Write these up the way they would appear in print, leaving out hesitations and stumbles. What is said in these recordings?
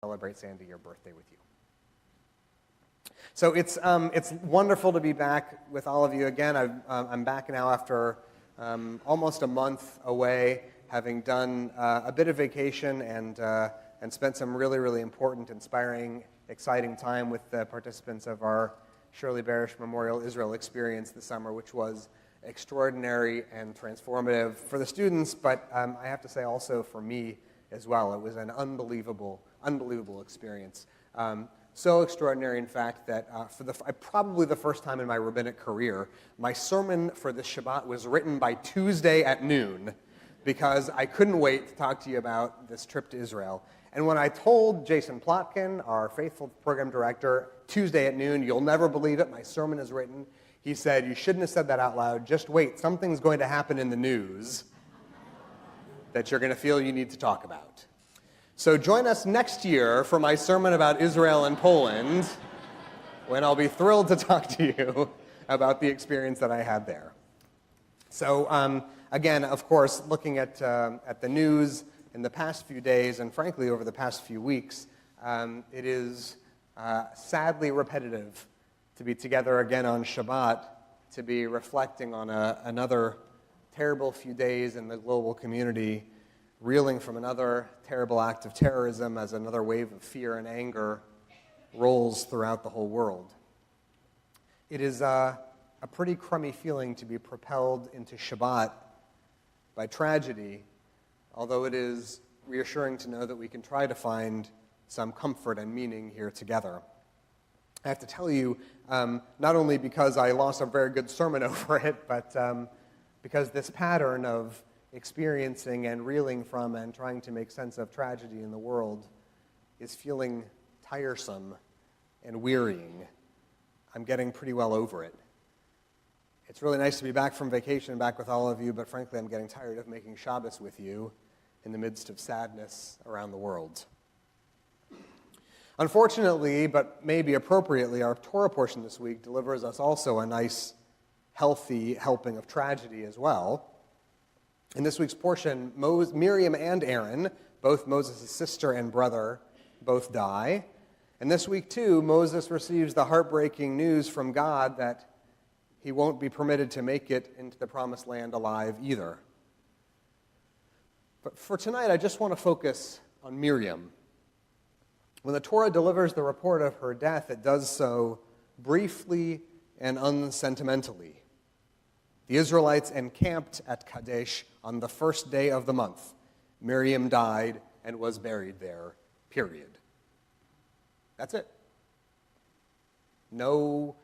celebrate, Sandy, your birthday with you. So it's wonderful to be back with all of you again. I'm back now after almost a month away, having done a bit of vacation and spent some really, really important, inspiring, exciting time with the participants of our Shirley Barish Memorial Israel experience this summer, which was extraordinary and transformative for the students, but I have to say also for me as well. It was an unbelievable experience. So extraordinary, in fact, that for probably the first time in my rabbinic career, my sermon for this Shabbat was written by Tuesday at noon because I couldn't wait to talk to you about this trip to Israel. And when I told Jason Plotkin, our faithful program director, Tuesday at noon, you'll never believe it, my sermon is written, he said, you shouldn't have said that out loud. Just wait. Something's going to happen in the news that you're going to feel you need to talk about. So join us next year for my sermon about Israel and Poland, when I'll be thrilled to talk to you about the experience that I had there. So again, of course, looking at the news in the past few days, and frankly over the past few weeks, it is sadly repetitive to be together again on Shabbat, to be reflecting on another terrible few days in the global community, reeling from another terrible act of terrorism as another wave of fear and anger rolls throughout the whole world. It is a pretty crummy feeling to be propelled into Shabbat by tragedy, although it is reassuring to know that we can try to find some comfort and meaning here together. I have to tell you, not only because I lost a very good sermon over it, but because this pattern of experiencing and reeling from and trying to make sense of tragedy in the world is feeling tiresome and wearying. I'm getting pretty well over it. It's really nice to be back from vacation and back with all of you, but frankly, I'm getting tired of making Shabbos with you in the midst of sadness around the world. Unfortunately, but maybe appropriately, our Torah portion this week delivers us also a nice, healthy helping of tragedy as well. In this week's portion, Miriam and Aaron, both Moses' sister and brother, both die. And this week, too, Moses receives the heartbreaking news from God that he won't be permitted to make it into the promised land alive either. But for tonight, I just want to focus on Miriam. When the Torah delivers the report of her death, it does so briefly and unsentimentally. The Israelites encamped at Kadesh on the first day of the month. Miriam died and was buried there, period. That's it. No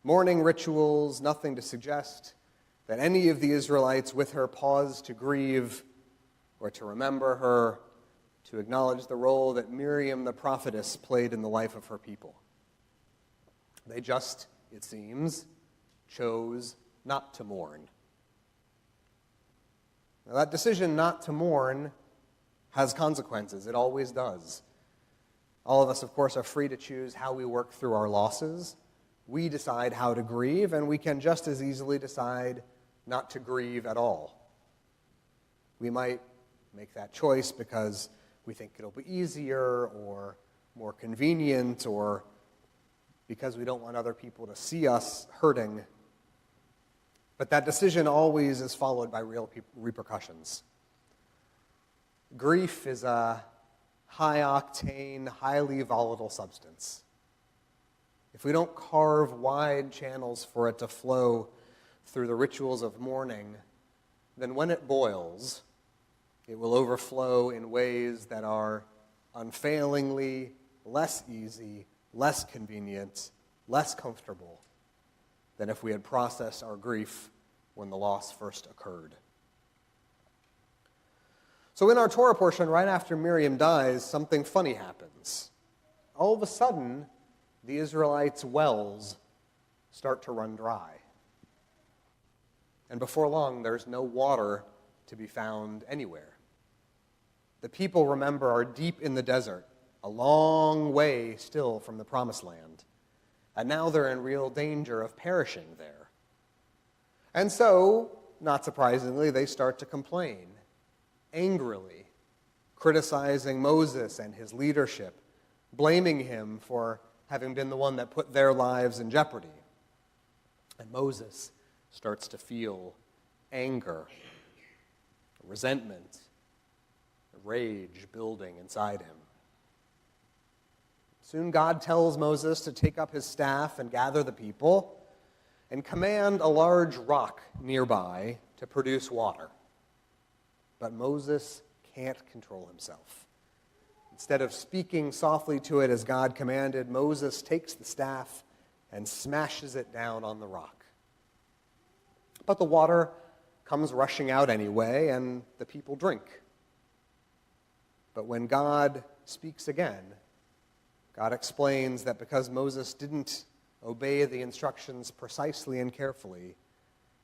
mourning rituals, nothing to suggest that any of the Israelites with her paused to grieve or to remember her, to acknowledge the role that Miriam the prophetess played in the life of her people. They just, it seems, chose not to mourn. Now, that decision not to mourn has consequences. It always does. All of us, of course, are free to choose how we work through our losses. We decide how to grieve, and we can just as easily decide not to grieve at all. We might make that choice because we think it'll be easier or more convenient, or because we don't want other people to see us hurting. But that decision always is followed by real repercussions. Grief is a high-octane, highly volatile substance. If we don't carve wide channels for it to flow through the rituals of mourning, then when it boils, it will overflow in ways that are unfailingly less easy, less convenient, less comfortable than if we had processed our grief when the loss first occurred. So in our Torah portion, right after Miriam dies, something funny happens. All of a sudden, the Israelites' wells start to run dry. And before long, there's no water to be found anywhere. The people, remember, are deep in the desert, a long way still from the promised land. And now they're in real danger of perishing there. And so, not surprisingly, they start to complain, angrily, criticizing Moses and his leadership, blaming him for having been the one that put their lives in jeopardy. And Moses starts to feel anger, resentment, rage building inside him. Soon God tells Moses to take up his staff and gather the people and command a large rock nearby to produce water. But Moses can't control himself. Instead of speaking softly to it as God commanded, Moses takes the staff and smashes it down on the rock. But the water comes rushing out anyway, and the people drink. But when God speaks again, God explains that because Moses didn't obey the instructions precisely and carefully,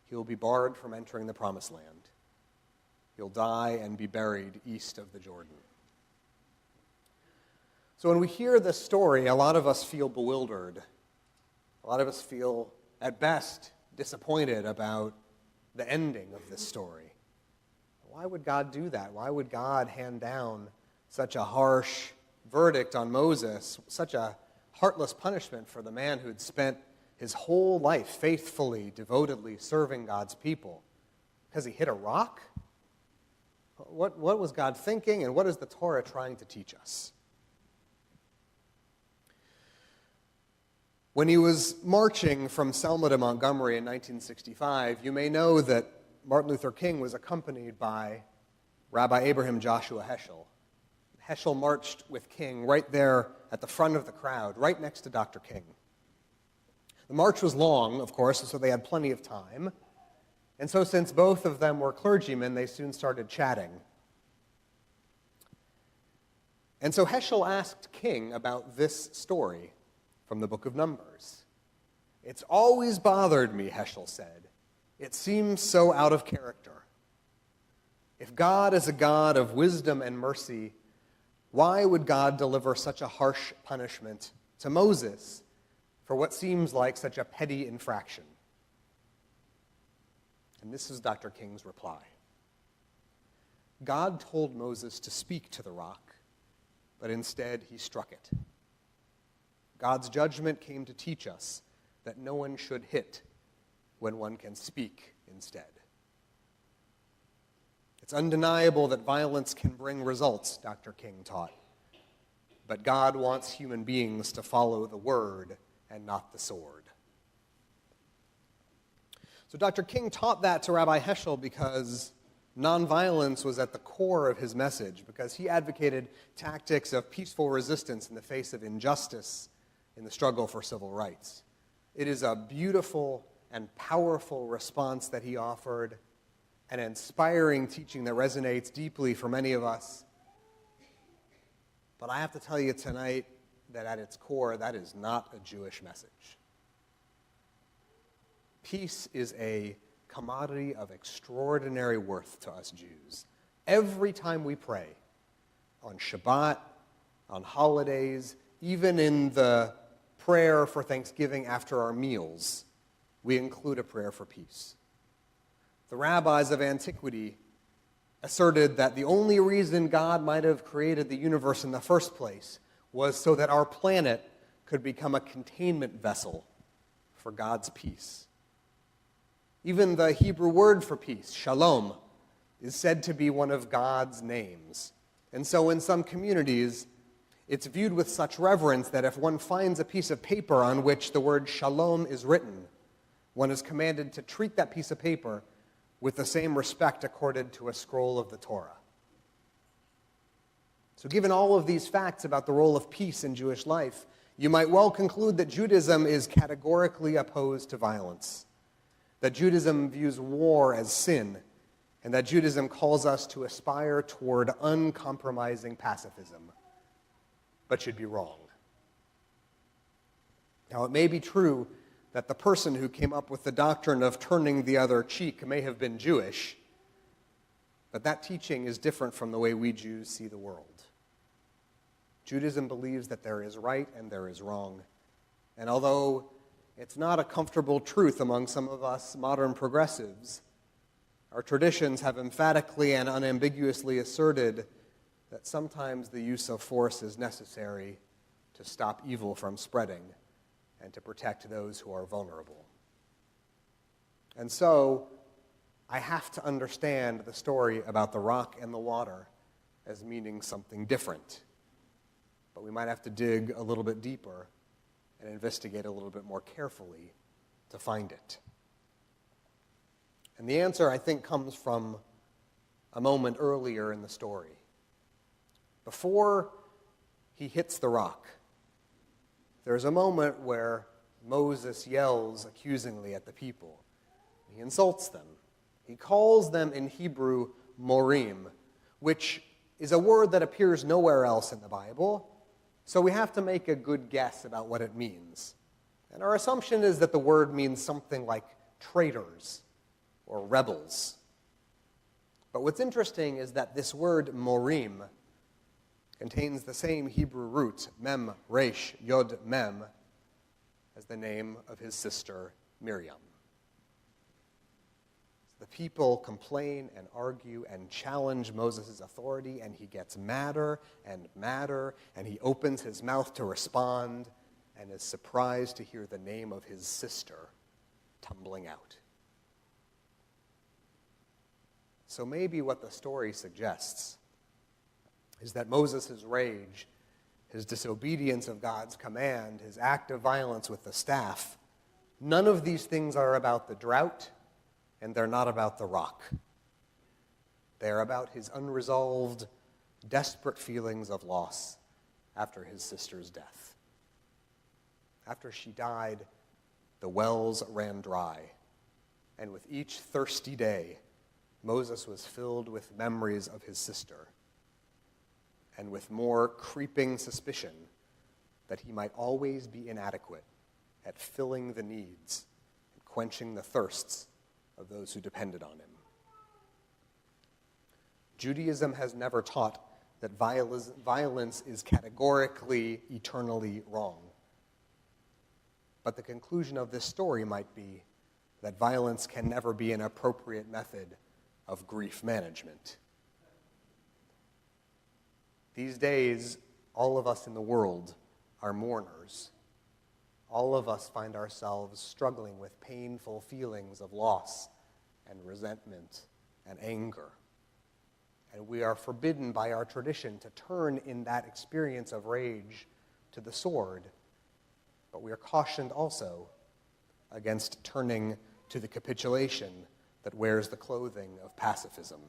he'll be barred from entering the promised land. He'll die and be buried east of the Jordan. So when we hear this story, a lot of us feel bewildered. A lot of us feel, at best, disappointed about the ending of this story. Why would God do that? Why would God hand down such a harsh verdict on Moses, such a heartless punishment for the man who had spent his whole life faithfully, devotedly serving God's people? Because he hit a rock? What was God thinking, and what is the Torah trying to teach us? When he was marching from Selma to Montgomery in 1965, you may know that Martin Luther King was accompanied by Rabbi Abraham Joshua Heschel. Heschel marched with King right there at the front of the crowd, right next to Dr. King. The march was long, of course, so they had plenty of time. And so since both of them were clergymen, they soon started chatting. And so Heschel asked King about this story from the book of Numbers. "It's always bothered me," Heschel said. "It seems so out of character. If God is a God of wisdom and mercy, why would God deliver such a harsh punishment to Moses for what seems like such a petty infraction?" And this is Dr. King's reply. "God told Moses to speak to the rock, but instead he struck it. God's judgment came to teach us that no one should hit when one can speak instead." It's undeniable that violence can bring results, Dr. King taught. But God wants human beings to follow the word and not the sword. So Dr. King taught that to Rabbi Heschel because nonviolence was at the core of his message, because he advocated tactics of peaceful resistance in the face of injustice in the struggle for civil rights. It is a beautiful and powerful response that he offered, an inspiring teaching that resonates deeply for many of us. But I have to tell you tonight that at its core, that is not a Jewish message. Peace is a commodity of extraordinary worth to us Jews. Every time we pray, on Shabbat, on holidays, even in the prayer for Thanksgiving after our meals, we include a prayer for peace. The rabbis of antiquity asserted that the only reason God might have created the universe in the first place was so that our planet could become a containment vessel for God's peace. Even the Hebrew word for peace, shalom, is said to be one of God's names. And so in some communities, it's viewed with such reverence that if one finds a piece of paper on which the word shalom is written, one is commanded to treat that piece of paper with the same respect accorded to a scroll of the Torah. So given all of these facts about the role of peace in Jewish life, you might well conclude that Judaism is categorically opposed to violence, that Judaism views war as sin, and that Judaism calls us to aspire toward uncompromising pacifism, but should be wrong. Now, it may be true that the person who came up with the doctrine of turning the other cheek may have been Jewish, but that teaching is different from the way we Jews see the world. Judaism believes that there is right and there is wrong, and although it's not a comfortable truth among some of us modern progressives, our traditions have emphatically and unambiguously asserted that sometimes the use of force is necessary to stop evil from spreading, and to protect those who are vulnerable. And so, I have to understand the story about the rock and the water as meaning something different. But we might have to dig a little bit deeper and investigate a little bit more carefully to find it. And the answer, I think, comes from a moment earlier in the story. Before he hits the rock, there's a moment where Moses yells accusingly at the people. He insults them. He calls them in Hebrew morim, which is a word that appears nowhere else in the Bible, so we have to make a good guess about what it means. And our assumption is that the word means something like traitors or rebels. But what's interesting is that this word morim contains the same Hebrew root, mem, resh, yod, mem, as the name of his sister Miriam. The people complain and argue and challenge Moses' authority, and he gets madder, and he opens his mouth to respond, and is surprised to hear the name of his sister tumbling out. So maybe what the story suggests is that Moses' rage, his disobedience of God's command, his act of violence with the staff, none of these things are about the drought, and they're not about the rock. They're about his unresolved, desperate feelings of loss after his sister's death. After she died, the wells ran dry, and with each thirsty day, Moses was filled with memories of his sister, and with more creeping suspicion that he might always be inadequate at filling the needs and quenching the thirsts of those who depended on him. Judaism has never taught that violence is categorically, eternally wrong. But the conclusion of this story might be that violence can never be an appropriate method of grief management. These days, all of us in the world are mourners. All of us find ourselves struggling with painful feelings of loss and resentment and anger. And we are forbidden by our tradition to turn in that experience of rage to the sword. But we are cautioned also against turning to the capitulation that wears the clothing of pacifism.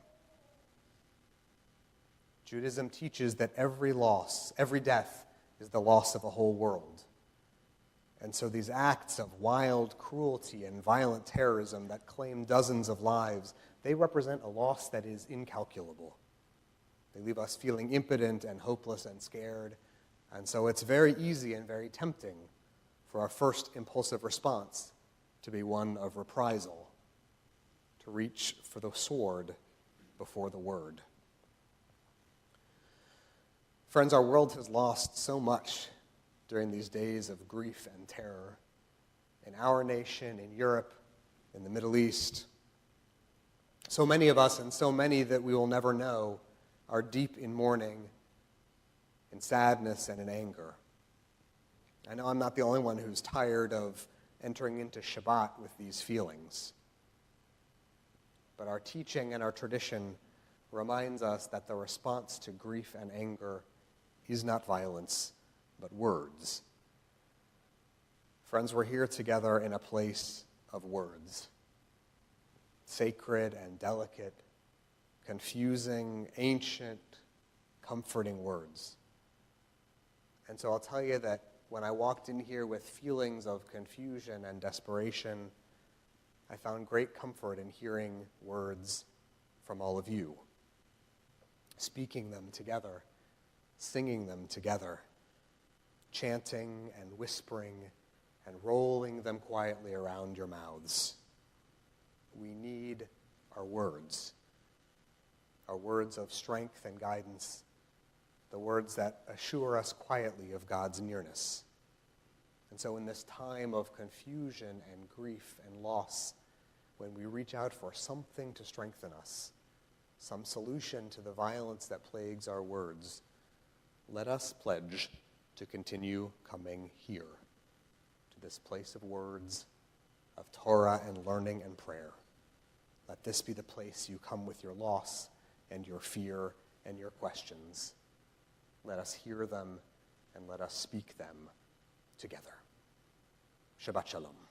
Judaism teaches that every loss, every death, is the loss of a whole world. And so these acts of wild cruelty and violent terrorism that claim dozens of lives, they represent a loss that is incalculable. They leave us feeling impotent and hopeless and scared. And so it's very easy and very tempting for our first impulsive response to be one of reprisal, to reach for the sword before the word. Friends, our world has lost so much during these days of grief and terror. In our nation, in Europe, in the Middle East. So many of us, and so many that we will never know, are deep in mourning, in sadness, and in anger. I know I'm not the only one who's tired of entering into Shabbat with these feelings. But our teaching and our tradition reminds us that the response to grief and anger is not violence, but words. Friends, we're here together in a place of words. Sacred and delicate, confusing, ancient, comforting words. And so I'll tell you that when I walked in here with feelings of confusion and desperation, I found great comfort in hearing words from all of you, speaking them together, singing them together, chanting and whispering and rolling them quietly around your mouths. We need our words of strength and guidance, the words that assure us quietly of God's nearness. And so in this time of confusion and grief and loss, when we reach out for something to strengthen us, some solution to the violence that plagues our words, let us pledge to continue coming here, to this place of words, of Torah and learning and prayer. Let this be the place you come with your loss and your fear and your questions. Let us hear them and let us speak them together. Shabbat Shalom.